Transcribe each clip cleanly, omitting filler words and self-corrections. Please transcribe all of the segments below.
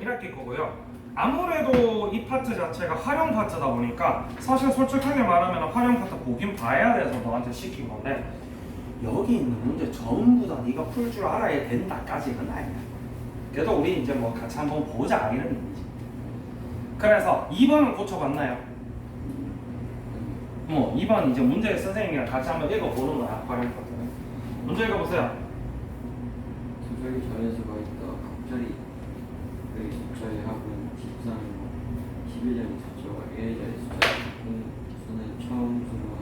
1학기 거고요. 아무래도 이 파트 자체가 활용 파트다 보니까 사실 솔직하게 말하면 활용 파트 보긴 봐야 돼서 너한테 시킨 건데 여기 있는 문제 전부 다 네가 풀 줄 알아야 된다까지는 아니야. 그래도 우리 이제 뭐 같이 한번 보자 이런 의미지. 그래서 2번은 고쳐봤나요? 2번 이제 문제 선생님이랑 같이 한번 읽어보는 거야. 활용 파트는. 문제 읽어보세요. 수적이 자연수가 있다. 갑자기 의 숫자의 합은 13이고 11자리 숫자와 1자리 숫자의 수는 처음 수보다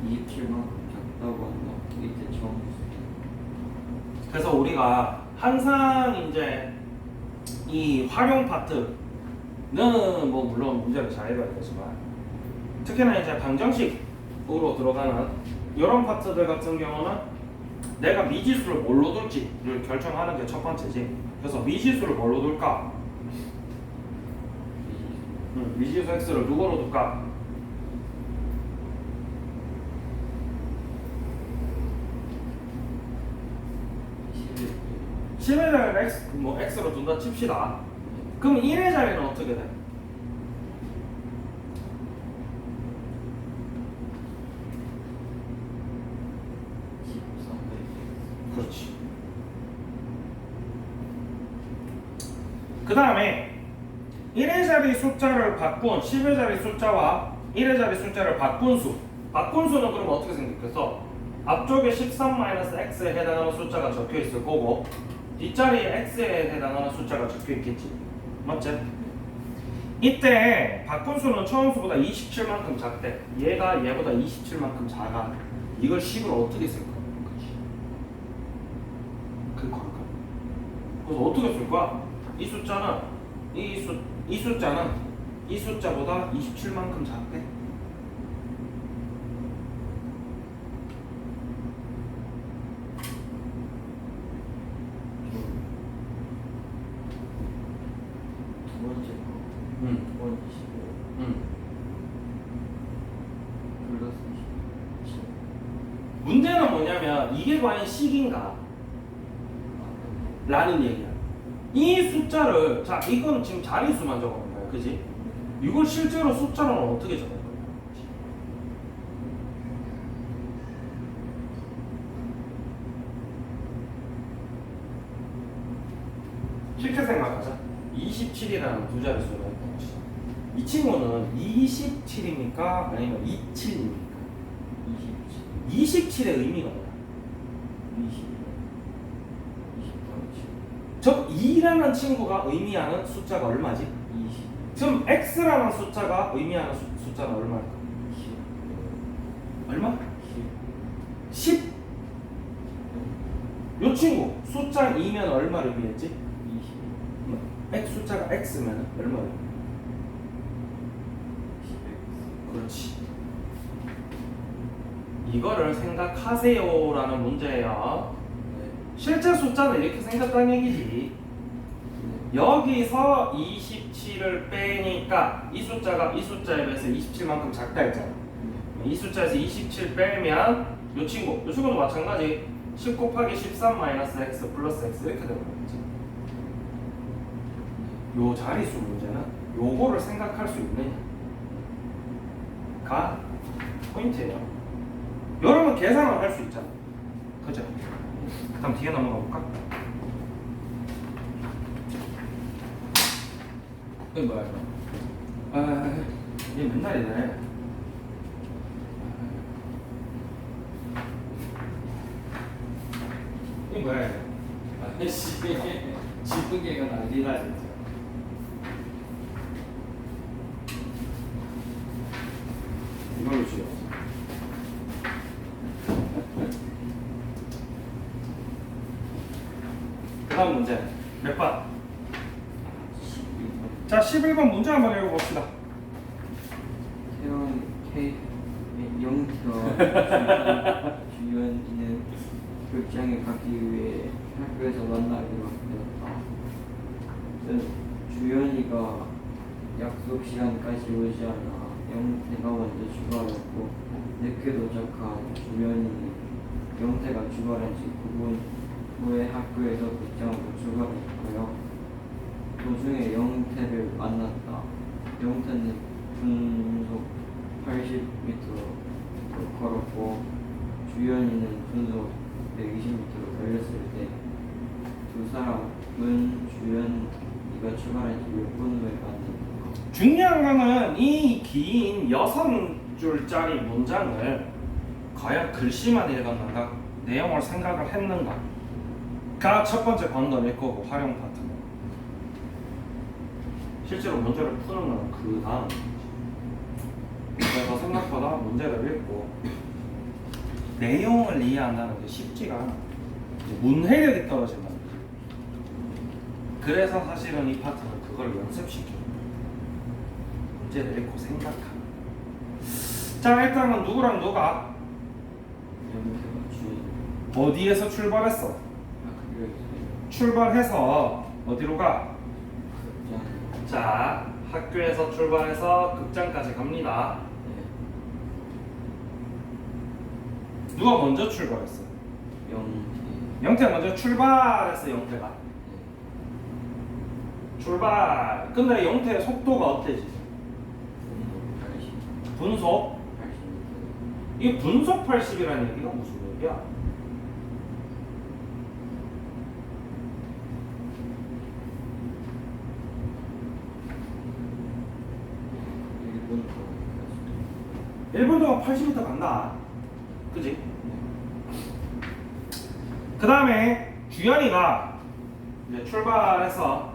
27만큼 작다고 한다. 이때 처음 수. 그래서 우리가 항상 이제 이 활용 파트는 뭐 물론 문제를 잘 해봐야 되지만 특히나 이제 방정식으로 들어가는 이런 파트들 같은 경우는 내가 미지수를 뭘로 둘지를 결정하는 게 첫 번째지. 그래서 미지수를 뭘로 둘까? 미지수 x를 누구로 둘까? 10의 자리를 x로 둔다 칩시다. 그럼 1의 자리는 어떻게 돼? 그렇지. 그 다음에 1의 자리 숫자를 바꾼 10의 자리 숫자와 1의 자리 숫자를 바꾼 수. 바꾼 수는 그럼 어떻게 생겼겠어? 앞쪽에 13-x에 해당하는 숫자가 적혀 있을 거고 뒷자리에 x에 해당하는 숫자가 적혀 있겠지. 맞지? 이때 바꾼 수는 처음 수보다 27만큼 작대. 얘가 얘보다 27만큼 작아. 이걸 10으로 어떻게 쓸 거야? 그러니까. 그래서 어떻게 쓸 거야? 이 숫자는 이 숫자는 이 숫자보다 27만큼 작대. 두 번째 거. 두 번째 15. 플러스 17. 문제는 뭐냐면 이게 과연 식인가? 라는 얘기야. 이 숫자를 자 이건 지금 자릿수만 적어놓은 거야, 그지? 이걸 실제로 숫자로는 어떻게 적을 거야? 쉽게 생각하자. 27이라는 두 자릿수가 있다는 것이. 이 친구는 27입니까? 아니면 27입니까? 27의 의미가 뭐야? 20. 저 2라는 친구가 의미하는 숫자가 얼마지? 20. 지금 x라는 숫자가 의미하는 숫자는 얼마일까? 10. 얼마? 10. 요 친구 숫자 2면 얼마를 의미했지? 20. x 숫자가 x면 얼마를? 10x. 그렇지. 이거를 생각하세요라는 문제예요. 실제 숫자는 이렇게 생겼다는 얘기지. 여기서 27을 빼니까 이 숫자가 이 숫자에 비해서 27만큼 작다 했잖아. 이 숫자에서 27 빼면 요 친구도 마찬가지. 10 곱하기 13 마이너스 x 플러스 x 이렇게 되는 거지. 요 자릿수 문제는 요거를 생각할 수 있느냐가 포인트예요. 여러분 계산을 할 수 있잖아. 그죠? 그 다음 뒤에 넘어가 볼까? 이게 뭐야 이거? 얘 맨날 이래. 이게 뭐야 이거? 아이씨. 지붕개가 난리나 진짜. 이걸로 주요. 그 다음 문제 몇 번? 12번. 자 11번 문제 한번 읽어봅시다. 태영 K 영태와 주연이는 극장에 가기 위해 학교에서 만나기로 하였다. 주연이가 약속 시간까지 오지 않아 영태가 먼저 출발했고 늦게 도착한 주연이는 영태가 출발한 지 9분 후에 학교에서 극장으로 출발했고요. 또 도중에 영태를 만났다. 영태는 분속 80m로 걸었고 주연이는 분속 120m로 달렸을 때 두 사람은 주연이가 출발한 뒤몇 분 후에 만났다. 중요한 거는 이 긴 6줄짜리 문장을 과연 글씨만 읽었는가 내용을 생각을 했는가가 첫 번째 관건일 거고 활용 파트는 실제로 문제를 푸는 건 그 다음. 그래서 생각보다 문제를 읽고 내용을 이해한다는 게 쉽지가 않아. 문해력이 떨어진다. 그래서 사실은 이 파트는 그걸 연습시키는 거야. 문제를 읽고 생각하는. 자, 일단은 누구랑 누가 영태가 주연. 어디에서 출발했어? 그게 있어요. 출발해서 어디로 가? 극장. 자, 학교에서 출발해서 극장까지 갑니다. 네. 누가 먼저 출발했어? 영태. 영태가 먼저 출발했어. 영태가 출발. 근데 영태의 속도가 어때지? 분속? 80m. 이 분속 80이라는 얘기가 무슨 얘기야? 일본 1분 동안 80m 간다. 그지? 그 다음에 주연이가 이제 출발해서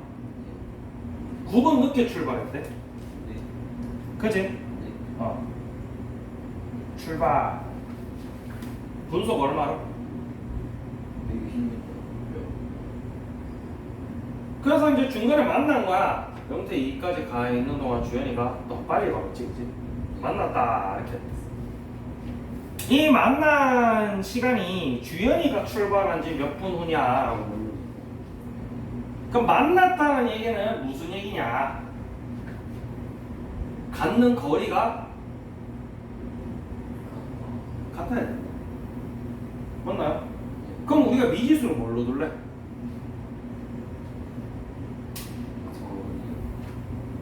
9분 늦게 출발했대. 네. 그지? 네. 출발. 분속 얼마로? 120m. 그래서 이제 중간에 만난 거야. 영태 2까지 가 있는 동안 주연이가 더 빨리 걸었지, 그지? 만났다 이렇게 됐어. 이 만난 시간이 주연이가 출발한 지 몇 분 후냐라고 묻는 거야. 그럼 만났다는 얘기는 무슨 얘기냐? 갖는 거리가 같아야 돼. 맞나요? 그럼 우리가 미지수를 뭘로 둘래?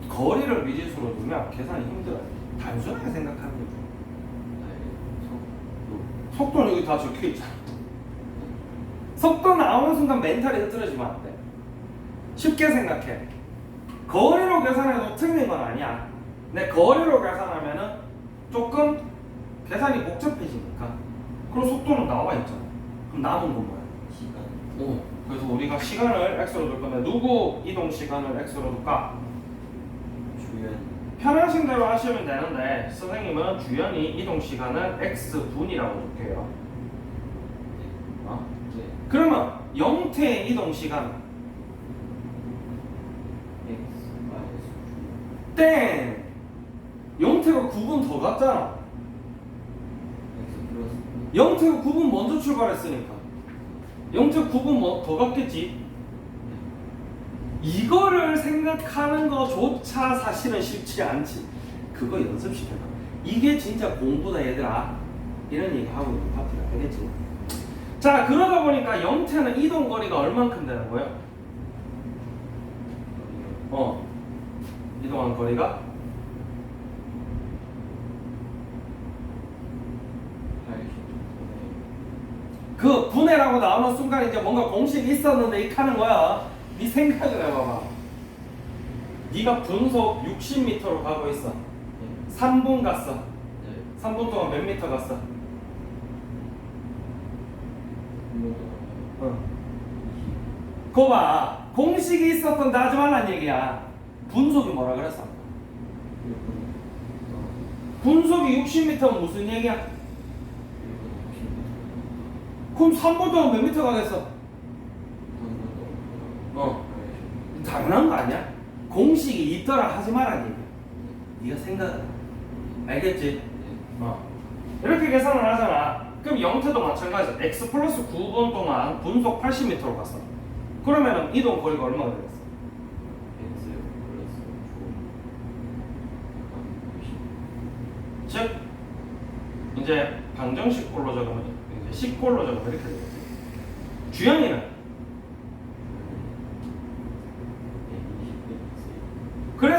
거리를 미지수로 두면 계산이 힘들어요. 단순하게 생각하는 거죠. 속도는 여기 다 적혀 있잖아. 속도 나오는 순간 멘탈이 흐트러지면 안 돼. 쉽게 생각해. 거리로 계산해도 틀린 건 아니야. 근데 거리로 계산하면은 조금 계산이 복잡해지니까. 그럼 속도는 나와 있잖아. 그럼 남은 건 뭐야? 시간. 그래서 우리가 시간을 x로 둘 건데 누구 이동 시간을 x로 둘까? 주연. 편하신 대로 하시면 되는데 선생님은 주연이 이동 시간을 x분이라고 줄게요. 네. 그러면 영태의 이동 시간 X 마이너스 땡! 영태가 9분 더 갔잖아. X 플러스 영태가 9분 먼저 출발했으니까 영태가 9분 더 갔겠지. 이거를 생각하는 거조차 사실은 쉽지 않지. 그거 연습시켜봐. 이게 진짜 공부다 얘들아. 이런 얘기 하고 있는 파트가 되겠지. 자, 그러다 보니까 영태는 이동 거리가 얼만큼 되는 거예요? 이동한 거리가 80. 그 분해라고 나오는 순간 이제 뭔가 공식이 있었는데 이 하는 거야. 네 생각을 해봐봐. 네가 분속 60m로 가고 있어. 3분 갔어. 네. 3분 동안 몇 미터 갔어? 그거 봐. 공식이 있었던데 하지 말란 얘기야. 분속이 뭐라 그랬어? 분속이 60m면 무슨 얘기야? 그럼 3분 동안 몇 미터 가겠어? 당연한 거 아니야? 공식이 있더라 하지 말란 얘기야. 네가 생각을 해. 알겠지? 이렇게 계산을 하잖아. 그럼 영태도 마찬가지야. x 플러스 9분 동안 분속 80m로 갔어. 그러면 이동 거리가 얼마가 되겠어? 즉 이제 방정식꼴로 적으면 이제 식꼴로 적으면 이렇게 되겠지. 주연이는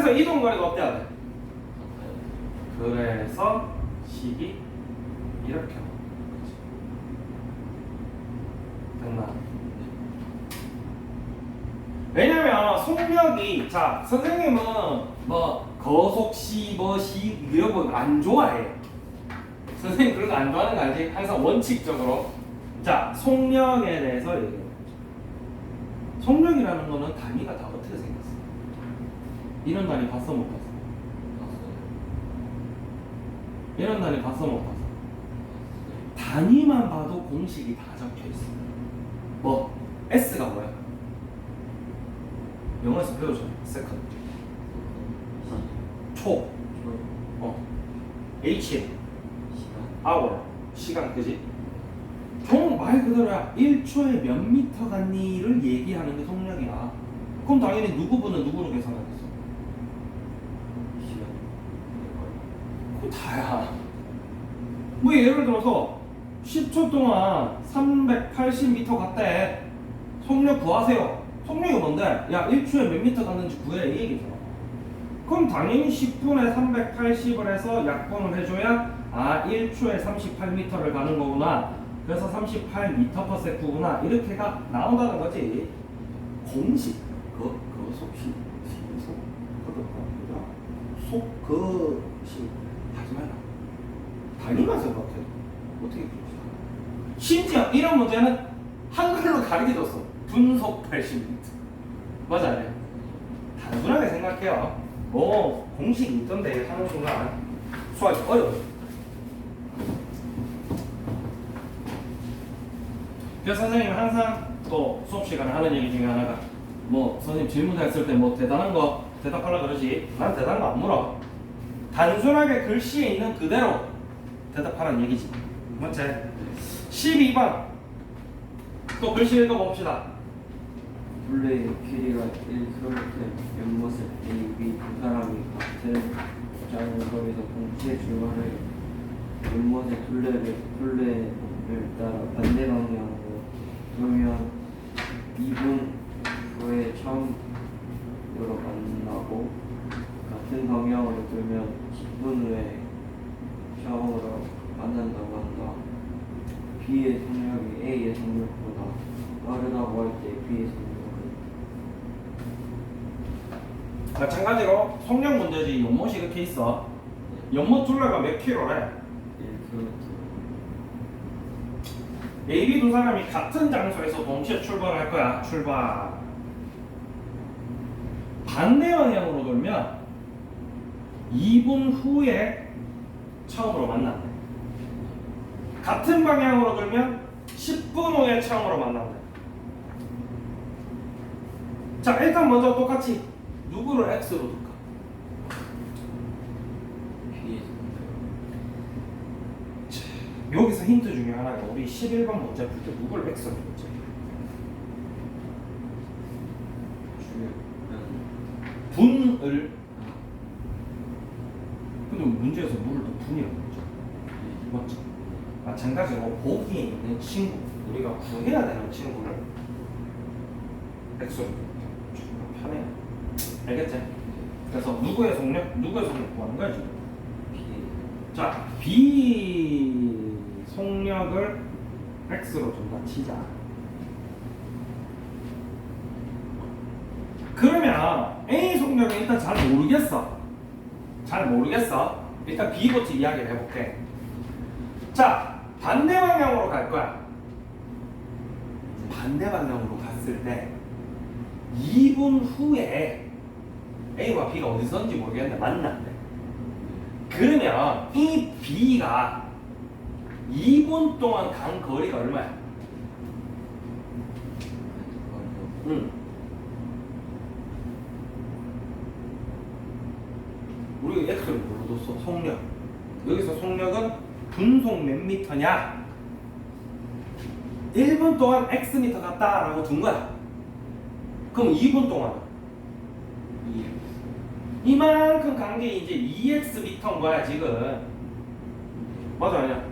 그래서 이동거리가 어때야 돼? 같아요. 그래서 식이 이렇게 나오는 거지. 됐나? 왜냐면 속력이 자 선생님은 뭐 거속시 뭐시 이런 거 안 좋아해. 선생님 그런 거 안 좋아하는 거 알지? 항상 원칙적으로 자 속력에 대해서 얘기해. 속력이라는 거는 단위가 다 어떻게 생겼어? 이런 단위 봤어 못 봤어? 봤어요. 이런 단위 봤어 못 봤어? 단위만 봐도 공식이 다 적혀 있어. 뭐 S가 뭐야? 영어에서 배우잖아. 세컨드. 초. H. 시간. hour. 시간 그지? 말 그대로야. 1초에 몇 미터 갔니를 얘기하는 게 속력이야. 그럼 당연히 누구보다 누구로 계산하겠어? 시간. 그거 다야. 뭐 예를 들어서 10초 동안 380m 갔대. 속력 구하세요. 속력이 뭔데? 야 1초에 몇 미터 갔는지 구해 이 얘기잖아. 그럼 당연히 10분에 380을 해서 약분을 해줘야 1초에 38m를 가는 거구나. 그래서 38m/s구나. 이렇게가 나온다는 거지. 공식. 속그식 하지 말라. 단위만 생각해. 어떻게 그러지? 심지어 이런 문제는 한글로 가르쳐줬어. 분속 80m. 맞아, 안 해? 단순하게 생각해요. 뭐 공식이 있던데 하는 순간 수학이 어려워. 그래서 선생님은 항상 또 수업 시간에 하는 얘기 중에 하나가 뭐 선생님 질문했을 때 뭐 대단한 거 대답하려고 그러지. 난 대단한 거 안 물어. 단순하게 글씨에 있는 그대로 대답하라는 얘기지. 맞지? 12번 또 글씨 읽어봅시다. 둘레의 길이가 1km, 연못을 A, B 두 사람이 같은 장거리에서 동시에 출발해 연못의 둘레를 따라 반대 방향으로 돌면 2분 후에 처음으로 만나고 같은 방향으로 돌면 10분 후에 처음으로 만난다고 한다. B의 속력이 A의 속력보다 빠르다고 할 때 B의 속력은 마찬가지로 속력 문제지. 연못이 이렇게 있어. 연못 둘레가 몇 킬로래? 1km. A, B 두 사람이 같은 장소에서 동시에 출발을 할 거야. 출발. 반대 방향으로 돌면 2분 후에 처음으로 만난대. 같은 방향으로 돌면 10분 후에 처음으로 만난대. 자, 일단 먼저 똑같이 누구를 X로 둘까? B의 속력. 여기서 힌트 중에 하나가 우리 11번 문제 풀 때 누구를 X로 줬지? 주면 분을. 근데 문제에서 물을 또 분이라고 했죠. 맞죠? 마찬가지로 보기에 있는 친구, 우리가 구해야 되는 친구를 X로 조금 편해요. 알겠지? 그래서 누구의 속력 구하는 거야 지금. B의 자, B 속력을 X로 준다 치자. 그러면 A 속력은 일단 잘 모르겠어. 일단 B부터 이야기를 해볼게. 자, 반대 방향으로 갈 거야. 반대 방향으로 갔을 때 2분 후에 A와 B가 어디서인지 모르겠는데 만난대. 그러면 이 B가 2분 동안 간 거리가 얼마야? 응. 우리가 X를 물어뒀어. 속력. 여기서 속력은 분속 몇 미터냐? 1분 동안 X 미터 갔다라고 둔 거야. 그럼 2분 동안 이만큼 간 게 이제 2x 미터인 거야 지금. 맞아 아니야?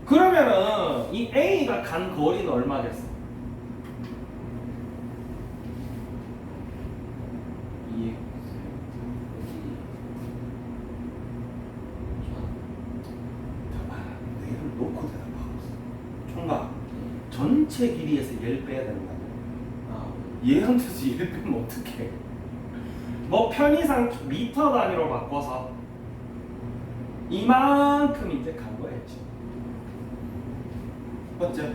그러면은 이 A가 간 거리는 얼마겠어? 2x 전체 길이에서 얘를 빼야 되는 거 아니야? 아, 얘한테서 얘를 빼면 어떡해? 뭐 편의상 미터 단위로 바꿔서 이만큼 이제 간 거였지. 맞죠? 네.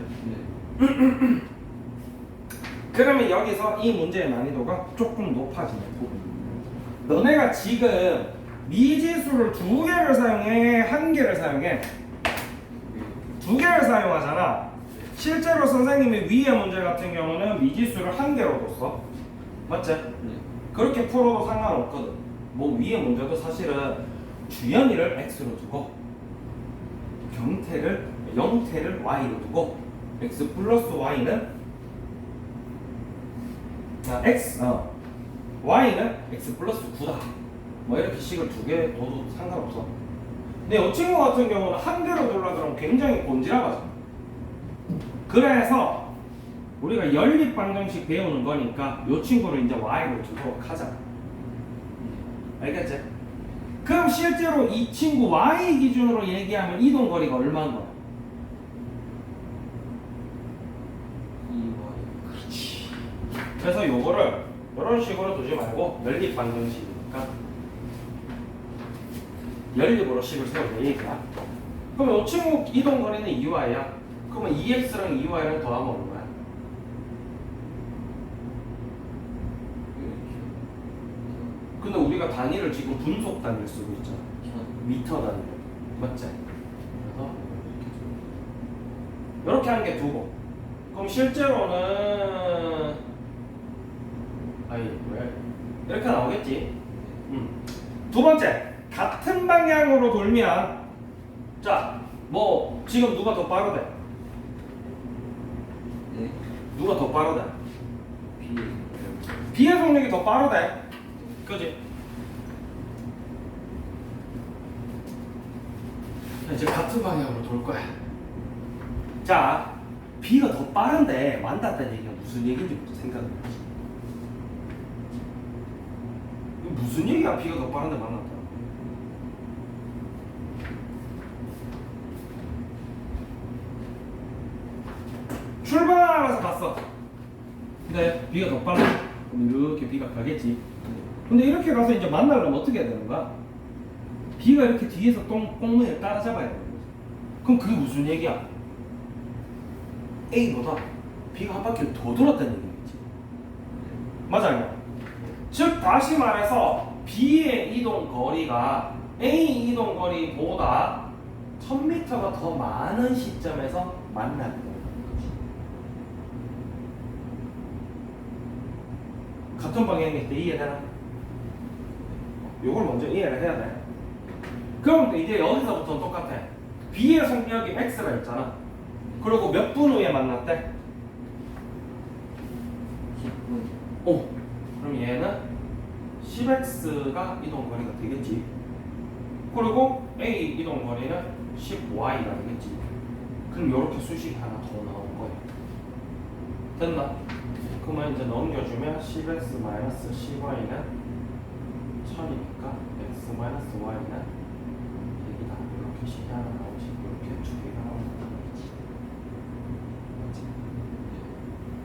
그러면 여기서 이 문제의 난이도가 조금 높아지는 부분. 너네가 지금 미지수를 2개를 사용해, 1개를 사용해? 2개를 사용하잖아. 실제로 선생님이 위의 문제 같은 경우는 미지수를 1개로 뒀어. 맞지? 네. 그렇게 풀어도 상관없거든. 뭐 위의 문제도 사실은 주연이를 x로 두고 영태를 y로 두고 x 플러스 y는 y는 x 플러스 9다. 뭐 이렇게 식을 2개 둬도 상관없어. 근데 이 친구 같은 경우는 1개로 둘라 그러면 굉장히 곤지락하잖아. 그래서 우리가 연립 방정식 배우는 거니까 이 친구를 이제 y로 두도록 하자. 알겠지? 그럼 실제로 이 친구 y 기준으로 얘기하면 이동거리가 얼마인 거야? 2y. 그렇지. 그래서 요거를 이런 식으로 두지 말고 연립 방정식이니까 연립으로 식을 세우자 얘기야. 그럼 이 친구 이동거리는 2y야. 그러면 2x랑 2y랑 더하면 얼마야? 근데 우리가 단위를 지금 분속 단위를 쓰고 있잖아. 미터 단위를. 맞지? 그래서 이렇게 한 개 두고. 그럼 실제로는 왜? 이렇게 나오겠지? 두 번째, 같은 방향으로 돌면 자, 뭐 지금 누가 더 빠르대? 네. 누가 더 빠르대? B. B의 속력이 더 빠르대. 그지? 이제 같은 방향으로 돌 거야. 자, B가 더 빠른데 만났다는 얘기가 무슨 얘기인지부터 생각을 해야지. 이거 무슨 얘기야? B가 더 빠른데 만났다. 출발하면서 갔어. 근데 B가 더 빨라. 그럼 이렇게 B가 가겠지. 근데 이렇게 가서 이제 만나려면 어떻게 해야 되는 거야? B가 이렇게 뒤에서 꽁무니를 따라잡아야 되는 거지. 그럼 그게 무슨 얘기야? A보다 B가 한 바퀴를 더 돌았다는 얘기겠지. 맞아요. 즉 다시 말해서 B의 이동 거리가 A 이동 거리보다 1000m가 더 많은 시점에서 만나게 되는 거지. 같은 방향일 때 이해되나? 요걸 먼저 이해를 해야 돼. 그럼 이제 여기서부터는 똑같아. B의 속력이 X가 있잖아. 그리고 몇 분 후에 만났대? 10분. 그럼 얘는 10x가 이동거리가 되겠지. 그리고 A 이동거리는 10y가 되겠지. 그럼 이렇게 수식이 하나 더 나온 거야. 됐나? 그러면 이제 넘겨주면 10x-10y는 1000이니까 x-y는 100이다. 이렇게 식이 하나 나오지. 이렇게 두 개가 나오는 거지.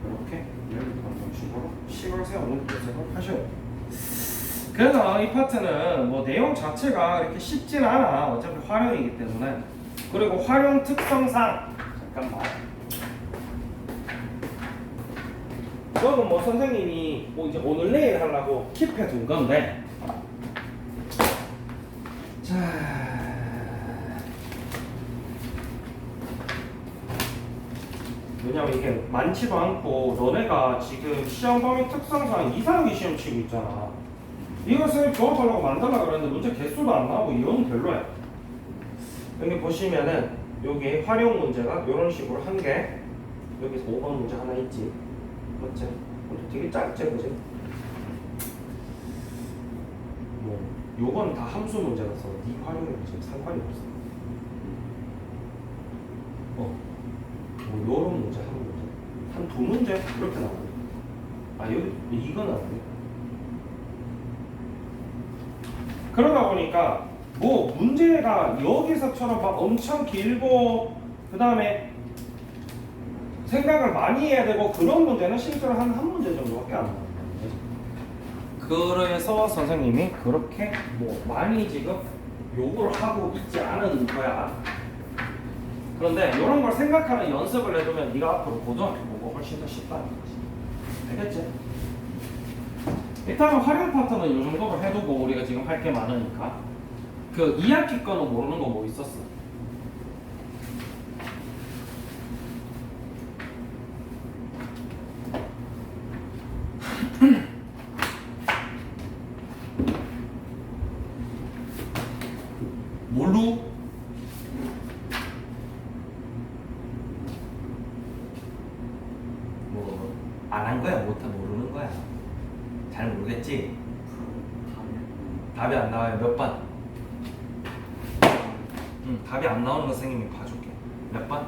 이렇게 연립 방정식으로 식을 세우는 교습을 하셔요. 그래서 이 파트는 뭐 내용 자체가 이렇게 쉽진 않아. 어차피 활용이기 때문에. 그리고 활용 특성상 잠깐만. 이거는 뭐 선생님이 뭐 이제 오늘 내일 하려고 킵해 둔 건데. 자. 왜냐면 이게 많지도 않고 너네가 지금 시험 범위 특성상 이상하게 시험 치고 있잖아. 이것을 조합하려고 만들려고 그랬는데 문제 개수도 안 나오고 이건 별로야. 여기 보시면은 여기 활용 문제가 이런 식으로 한 개, 여기서 5번 문제 하나 있지. 맞지? 근데 되게 짧지, 그지? 뭐 요건 다 함수 문제라서 네 활용에 지금 상관이 없어. 뭐 요런 문제 한 문제, 한 두 문제 이렇게 나오네. 아 여기 이건 아니네. 그러다 보니까 뭐 문제가 여기서처럼 막 엄청 길고 그 다음에 생각을 많이 해야 되고 그런 문제는 실제로 한 문제 정도밖에 안 나와요. 그래서 선생님이 그렇게 뭐 많이 지금 요구를 하고 있지 않은 거야. 그런데 이런 걸 생각하는 연습을 해두면 네가 앞으로 고등학교 보고 훨씬 더 쉽다는 거지. 알겠지? 일단은 활용 파트는 이 정도로 해두고 우리가 지금 할 게 많으니까 그 2학기 거는 모르는 거 뭐 있었어? 뭘로? 뭐 안 한 거야? 못해 모르는 거야? 잘 모르겠지? 답이 안 나와요. 몇 번? 답이 안 나오는 거 선생님이 봐줄게. 몇 번?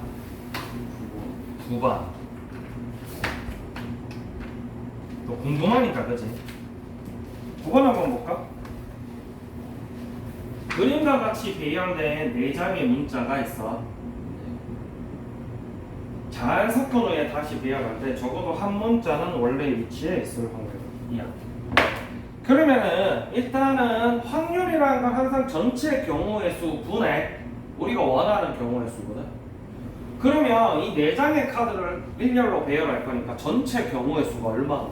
9번. 너 궁금하니까 그지? 9번 한번 볼까? 그림과 같이 배열된 4장의 문자가 있어. 잘 섞은 후에 다시 배열할 때 적어도 한 문자는 원래 위치에 있을 확률이야. 그러면은 일단은 확률이라는 건 항상 전체 경우의 수 분의 우리가 원하는 경우의 수거든. 그러면 이 4장의 카드를 일렬로 배열할 거니까 전체 경우의 수가 얼마나?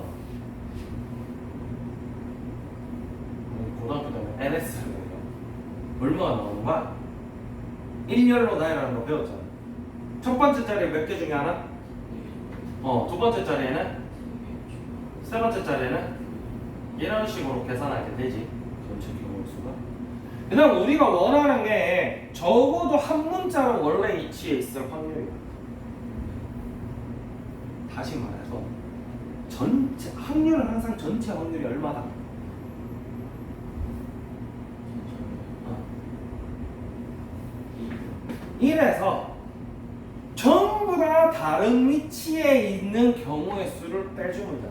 고등학교 때는 NS를 배워. 얼마나 나오는 거야? 일렬로 나열하는 거 배웠잖아. 첫 번째 자리에 몇 개 중에 하나? 두 번째 자리에는? 세 번째 자리에는? 이런 식으로 계산하게 되지. 전체 경우의 수가. 그 다음 우리가 원하는 게 적어도 한 문자는 원래 위치에 있을 확률이야. 다시 말해서 전체 확률은 항상 전체 확률이 얼마다? 이래서 전부 다 다른 위치에 있는 경우의 수를 빼주면 돼.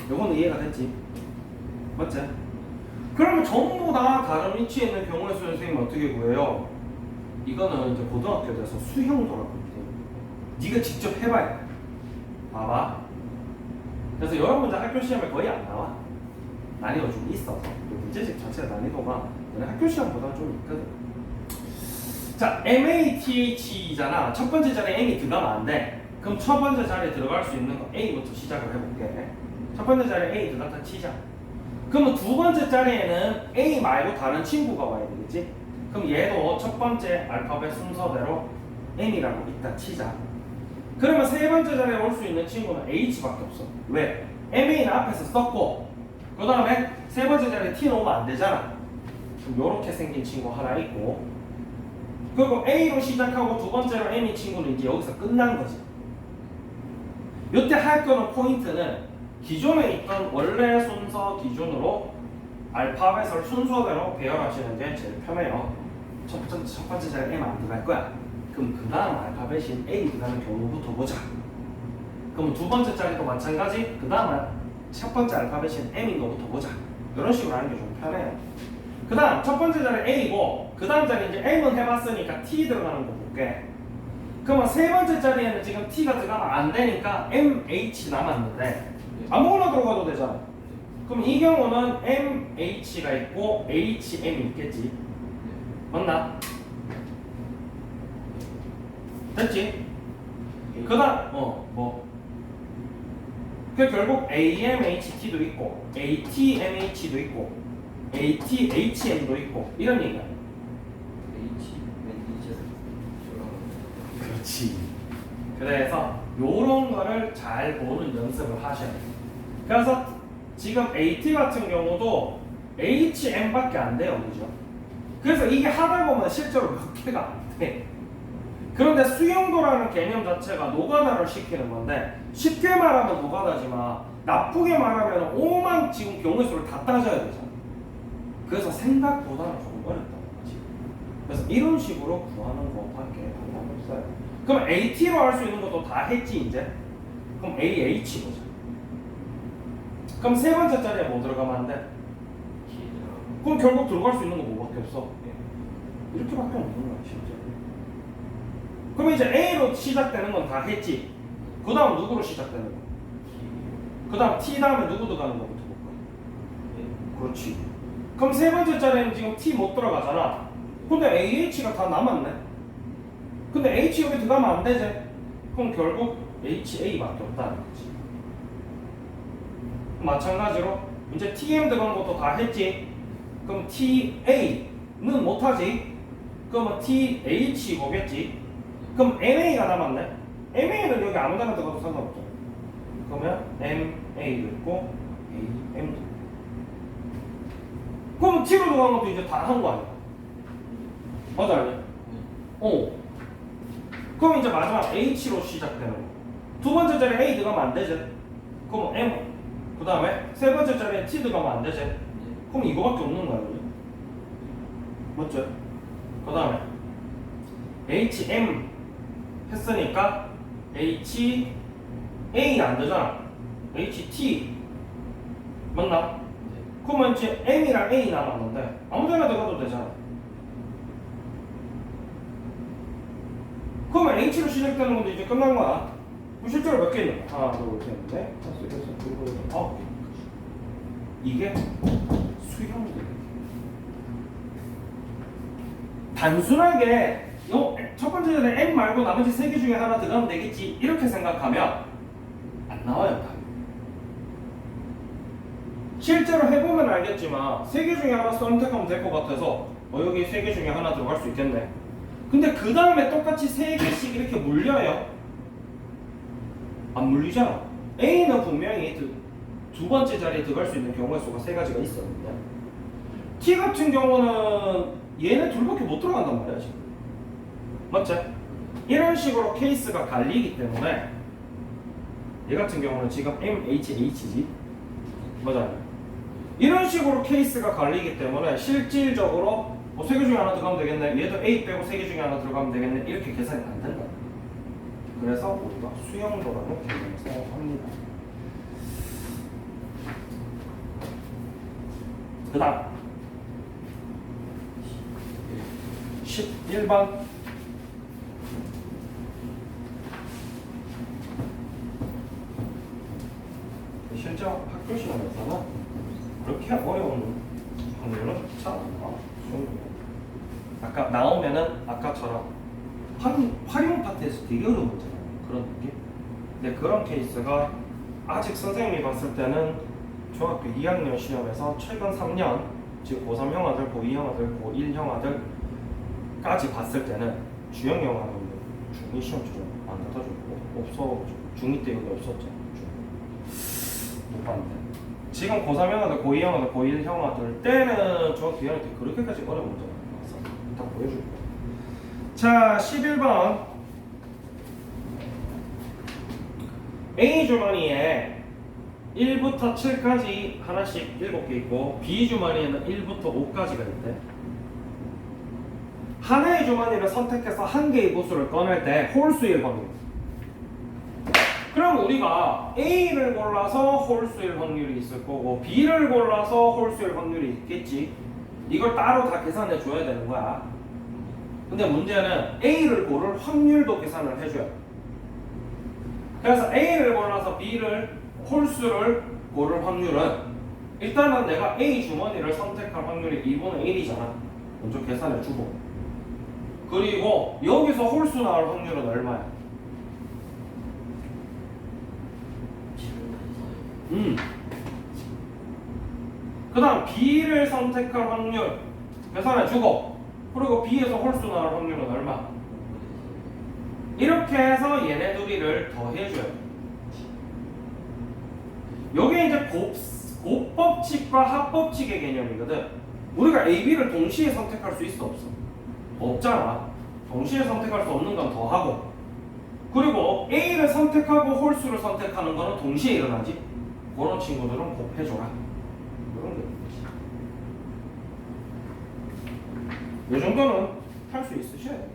요거는 이해가 됐지? 맞지? 그러면 전부 다 다른 위치에 있는 경우의 수를 선생님이 어떻게 구해요? 이거는 이제 고등학교 돼서 수형도라고 해요. 네가 직접 해봐야 돼. 봐봐. 그래서 여러분들 학교 시험에 거의 안 나와. 난이도가 좀 있어서. 문제집 자체 난이도가 학교 시험보다 좀 있거든. 자, MATH잖아. 첫 번째 자리에 M이 들어가면 안 돼. 그럼 첫 번째 자리에 들어갈 수 있는 거 A부터 시작을 해볼게. 첫 번째 자리에 A 들어갔다 치자. 그러면 두 번째 자리에는 A 말고 다른 친구가 와야 되겠지? 그럼 얘도 첫 번째 알파벳 순서대로 M이라고 있다 치자. 그러면 세 번째 자리에 올 수 있는 친구는 H밖에 없어. 왜? MA는 앞에서 썼고 그 다음에 세 번째 자리에 T 놓으면 안 되잖아. 요렇게 생긴 친구 하나 있고 그리고 A로 시작하고 두 번째로 M인 친구는 이제 여기서 끝난 거지. 요때 할 거는 포인트는 기존에 있던 원래 순서 기준으로 알파벳을 순서대로 배열하시는 게 제일 편해요. 첫 번째 자리에 M 안 들어갈 거야. 그럼 그 다음 알파벳인 A 들어가는 경우부터 보자. 그럼 두 번째 자리도 마찬가지. 그 다음 첫 번째 알파벳인 M인 거부터 보자. 이런 식으로 하는 게 좀 편해요. 그 다음 첫 번째 자리 A고 그 다음 자리 이제 M은 해봤으니까 T 들어가는 거 볼게. 그러면 세 번째 자리에는 지금 T가 들어가면 안 되니까 MH 남았는데 아무거나 들어가도 되잖아. 그럼 이 경우는 MH가 있고 HM이 있겠지. 맞나? 됐지? 그 다음 뭐 그 결국 AMHT도 있고 ATMH도 있고 ATHM도 있고 이런 얘기야. 그렇지. 그래서 요런 거를 잘 보는 연습을 하셔야 돼요. 그래서 지금 AT 같은 경우도 HM밖에 안 돼요. 그죠? 그래서 이게 하다 보면 실제로 몇 개가 안 돼. 그런데 수용도라는 개념 자체가 노가다를 시키는 건데 쉽게 말하면 노가다지만 나쁘게 말하면 오만 지금 경우의 수를 다 따져야 되잖아. 그래서 생각보다는 조금 어렵다는 거지. 그래서 이런 식으로 구하는 것밖에 방법이 없어요. 그럼 AT로 할 수 있는 것도 다 했지 이제? 그럼 AH 보자. 그럼 세 번째 자리에 뭐 들어가면 안 돼? 그럼 결국 들어갈 수 있는 거 뭐밖에 없어? 이렇게밖에 없는 거야 실제. 그럼 이제 A로 시작되는 건 다 했지. 그 다음 누구로 시작되는 거? 그 다음 T 다음에 누구 들어가는 거부터 볼까? 그렇지. 그럼 세 번째 자리에는 지금 T 못 들어가잖아. 근데 AH가 다 남았네. 근데 H 여기 들어가면 안 되지. 그럼 결국 HA밖에 없다는 거지. 마찬가지로 이제 TM 들어간 것도 다 했지. 그럼 TA는 못하지. 그러면 TH 오겠지. 그럼 MA가 남았네. MA는 여기 아무 데나 들어가도 상관없죠. 그러면 MA도 있고 AM도 있고. 그럼 T로 들어간 것도 이제 다 한 거 아니야? 맞아 아니야? 그럼 이제 마지막 H로 시작되는 거. 두 번째 자리에 A 들어가면 안 되지. 그럼 M. 그 다음에 세 번째 자리에 T 들어가면 안 되지. 그럼 이거밖에 없는 거야. 맞죠? 그 다음에 HM 했으니까 HA 안 되잖아. HT 맞나? 그러면 이제 M이랑 A 남았는데 아무 데나 들어가도 되잖아. 그러면 H로 시작되는 것도 이제 끝난 거야. 실제로 몇 개 있는 거야? 하나, 둘, 셋, 넷, 다섯, 여섯, 일곱, 여덟, 아홉 개. 이게 수형들. 단순하게 첫 번째 전에 M 말고 나머지 세 개 중에 하나 들어가면 되겠지 이렇게 생각하면 안 나와요. 답이. 실제로 해보면 알겠지만 세 개 중에 하나 선택하면 될 것 같아서 여기 세 개 중에 하나 들어갈 수 있겠네. 근데 그 다음에 똑같이 세 개씩 이렇게 물려요? 안 물리잖아. A는 분명히 두 번째 자리에 들어갈 수 있는 경우의 수가 세 가지가 있었는데 T 같은 경우는 얘네 둘밖에 못 들어간단 말이야 지금. 맞지? 이런 식으로 케이스가 갈리기 때문에 얘 같은 경우는 지금 MHH지. 맞아. 이런 식으로 케이스가 갈리기 때문에 실질적으로 뭐 세 개 중에 하나 들어가면 되겠네. 얘도 A 빼고 세 개 중에 하나 들어가면 되겠네. 이렇게 계산이 안 된다. 그래서 우리가 수용도라는 개념을 사용합니다. 그 다음 11번 실제 학교 시험에서는 그렇게 어려운 확률은 잘 안 나와. 아까 나오면은 아까처럼 활용 파트에서 되게 어려운 문제잖아요. 그런 느낌? 근데 그런 케이스가 아직 선생님이 봤을 때는 중학교 2학년 시험에서 최근 3년 즉 고3 형아들, 고2 형아들, 고1 형아들까지 봤을 때는 주형 형아는 중2 시험 주로 안 갖다주고 없어. 중2 때 여기 없었죠. 못 봤는데 지금 고3 형아들, 고2 형아들, 고1 형아들 때는 중학교 2학년 때 그렇게까지 어려운 문제가 안 나왔어. 일단 보여줄게요. 자, 11번 A 주머니에 1부터 7까지 하나씩 7개 있고 B 주머니에는 1부터 5까지가 있대. 하나의 주머니를 선택해서 한 개의 부수를 꺼낼 때 홀수일 확률. 그럼 우리가 A를 골라서 홀수일 확률이 있을 거고 B를 골라서 홀수일 확률이 있겠지. 이걸 따로 다 계산해 줘야 되는 거야. 근데 문제는 A를 고를 확률도 계산을 해줘야 돼. 그래서 A를 골라서 B를 홀수를 고를 확률은 일단은 내가 A 주머니를 선택할 확률이 2분의 1이잖아. 먼저 계산해 주고 그리고 여기서 홀수 나올 확률은 얼마야? 그 다음 B를 선택할 확률 계산해 주고 그리고 B에서 홀수 나올 확률은 얼마? 이렇게 해서 얘네 둘이를 더해줘요. 요게 이제 곱법칙과 합법칙의 개념이거든. 우리가 A, B를 동시에 선택할 수 있어 없어? 없잖아. 동시에 선택할 수 없는 건 더하고 그리고 A를 선택하고 홀수를 선택하는 거는 동시에 일어나지. 그런 친구들은 곱해줘라. 이런 게 이 정도는 할 수 있으셔야 돼요.